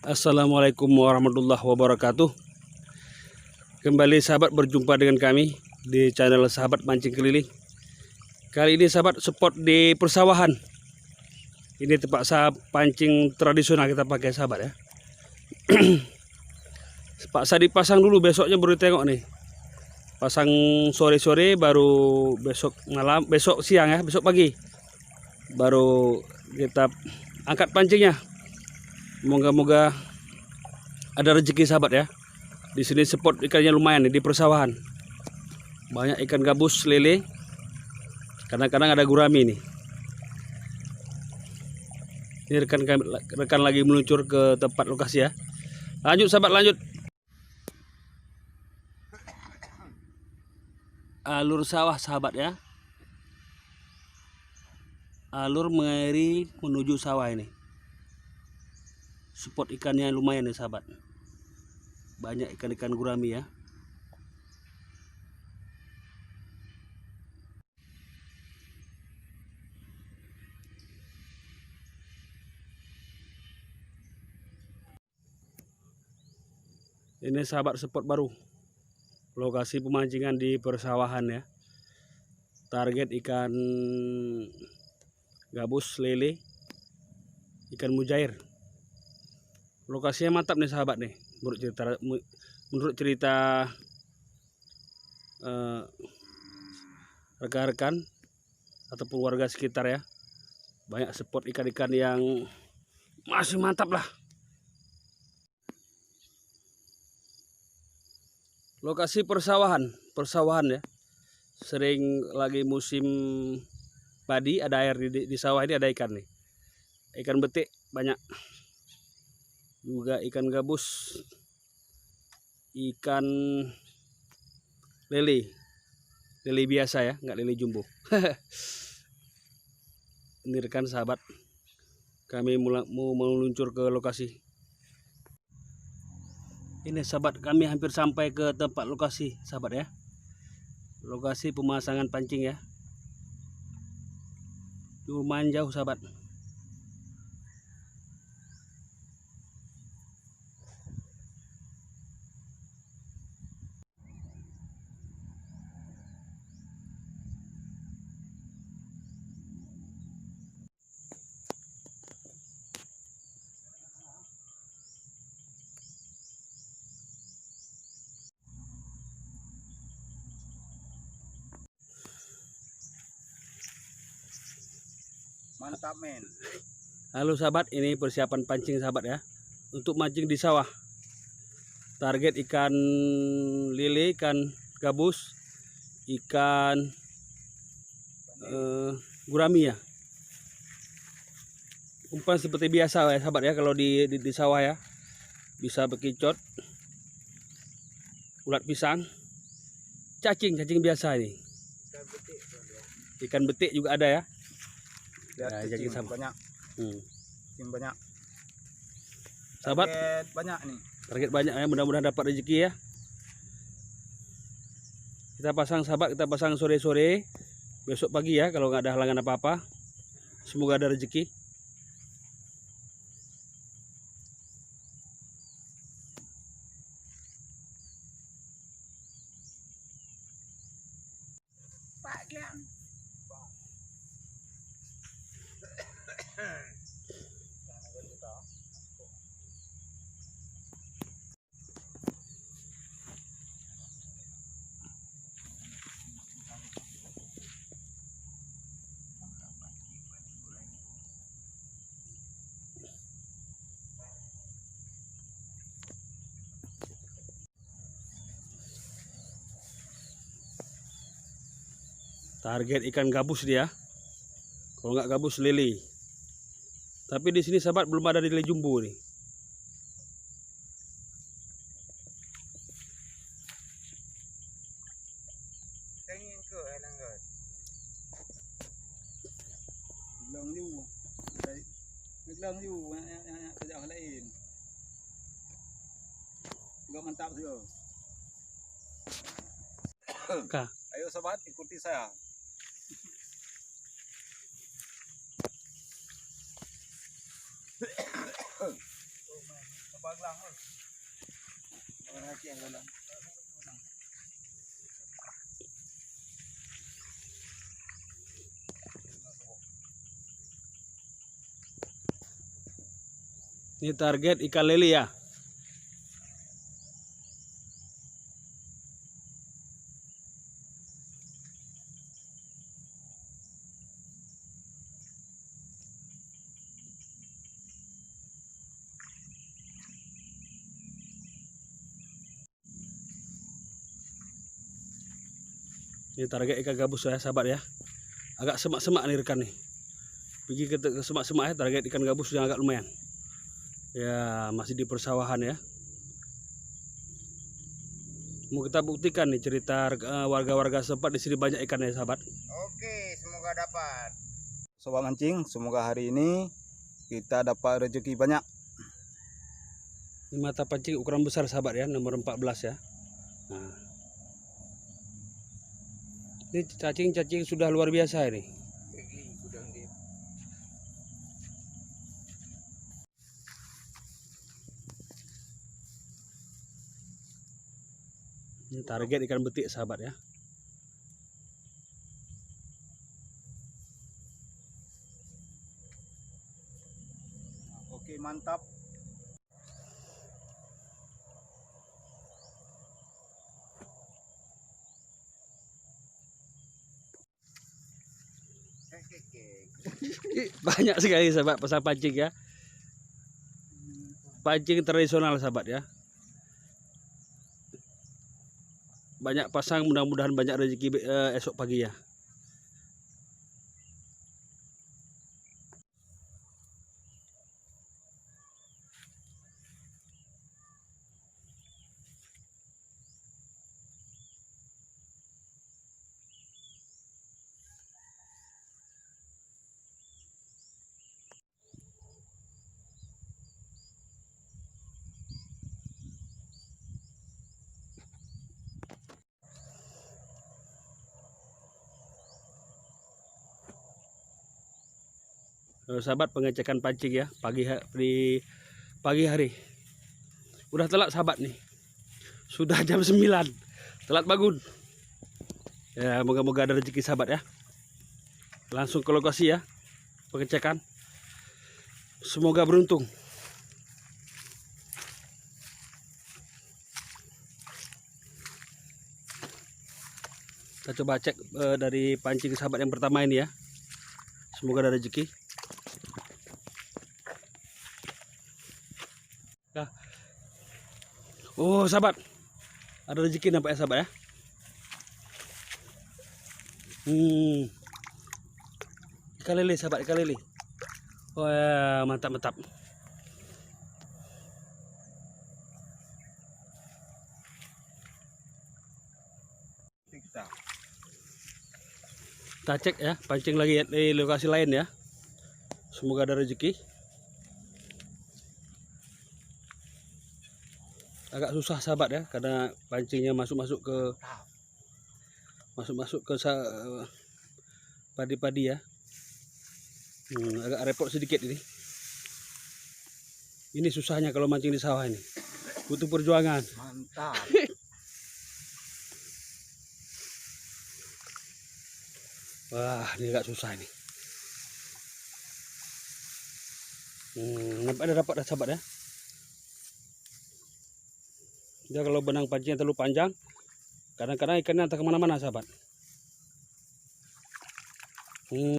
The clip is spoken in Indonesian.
Assalamualaikum warahmatullahi wabarakatuh. Kembali sahabat berjumpa dengan kami di channel Sahabat Mancing Keliling. Kali ini sahabat spot di persawahan. Ini tempat pancing tradisional kita pakai sahabat ya. Paksa dipasang dulu, besoknya baru tengok nih. Pasang sore-sore, baru besok malam, besok siang ya, besok pagi baru kita angkat pancingnya. Moga-moga ada rezeki sahabat ya. Di sini spot ikannya lumayan nih, di persawahan. Banyak ikan gabus, lele. Kadang-kadang ada gurami nih. Ini rekan lagi meluncur ke tempat lokasi ya. Lanjut sahabat, lanjut. Alur sawah sahabat ya. Alur mengairi menuju sawah ini. Spot ikannya lumayan nih sahabat. Banyak ikan-ikan gurami ya. Ini sahabat spot baru. Lokasi pemancingan di persawahan ya. Target ikan gabus, lele, ikan mujair. Lokasinya mantap nih sahabat nih. Menurut cerita rekan-rekan ataupun warga sekitar ya. Banyak spot ikan-ikan yang masih mantap lah. Lokasi persawahan ya. Sering lagi musim padi, ada air di sawah ini, ada ikan nih. Ikan betik banyak. Juga ikan gabus, ikan lele biasa ya, nggak lele jumbo. Ini rekan sahabat, kami mau meluncur ke lokasi. Ini sahabat, kami hampir sampai ke tempat lokasi sahabat ya. Lokasi pemasangan pancing ya. Lumayan jauh sahabat. Mantap men. Halo sahabat, ini persiapan pancing sahabat ya. Untuk mancing di sawah. Target ikan lele, ikan gabus, ikan gurami ya. Umpan seperti biasa ya sahabat ya, kalau di sawah ya. Bisa bekicot, ulat pisang, cacing biasa ini. Ikan betik juga ada ya. Lihat cacing banyak. Cacing banyak. Sahabat, target banyak nih. Target banyak ya, mudah-mudahan dapat rezeki ya. Kita pasang sahabat, kita pasang sore-sore, besok pagi ya, kalau nggak ada halangan apa-apa. Semoga ada rezeki. Target ikan gabus dia. Kalau nggak gabus, lele. Tapi di sini sahabat belum ada lele jumbo nih. Naglang you, kerja lain. Enggak mantap juga. Ayo sobat, ikuti saya. Ini target ikan lele ya. Ini target ikan gabus ya sahabat ya. Agak semak-semak nih rekan nih. Pergi ke semak-semak ya, target ikan gabus yang agak lumayan. Ya masih di persawahan ya. Mau kita buktikan nih cerita warga-warga setempat di sini banyak ikan ya sahabat. Oke, semoga dapat. Sobat mancing, semoga hari ini kita dapat rezeki banyak. Ini mata pancing ukuran besar sahabat ya, nomor 14 ya. Nah. Ini cacing-cacing sudah luar biasa ini. Ini target ikan betik sahabat ya. Oke, mantap. Banyak sekali sahabat pasang pancing ya. Pancing tradisional sahabat ya. Banyak pasang, mudah-mudahan banyak rezeki esok pagi ya. Sahabat, pengecekan pancing ya di pagi hari. Udah telat sahabat nih. Sudah jam 9. Telat bangun. Ya, moga-moga ada rezeki sahabat ya. Langsung ke lokasi ya. Pengecekan. Semoga beruntung. Kita coba cek dari pancing sahabat yang pertama ini ya. Semoga ada rezeki. Nah. Oh sahabat, ada rezeki nampaknya sahabat ya. Ikan lele sahabat, ikan lele. Wah mantap-mantap. Kita cek ya, pancing lagi di lokasi lain ya. Semoga ada rezeki. Agak susah sahabat ya, karena pancingnya masuk-masuk ke padi-padi ya. Agak repot sedikit ini. Ini susahnya kalau mancing di sawah ini. Butuh perjuangan. Mantap. Wah, ini agak susah ini. Ada dapat dah sahabat ya. Dia kalau benang pancingnya terlalu panjang, kadang-kadang ikannya entah kemana-mana sahabat.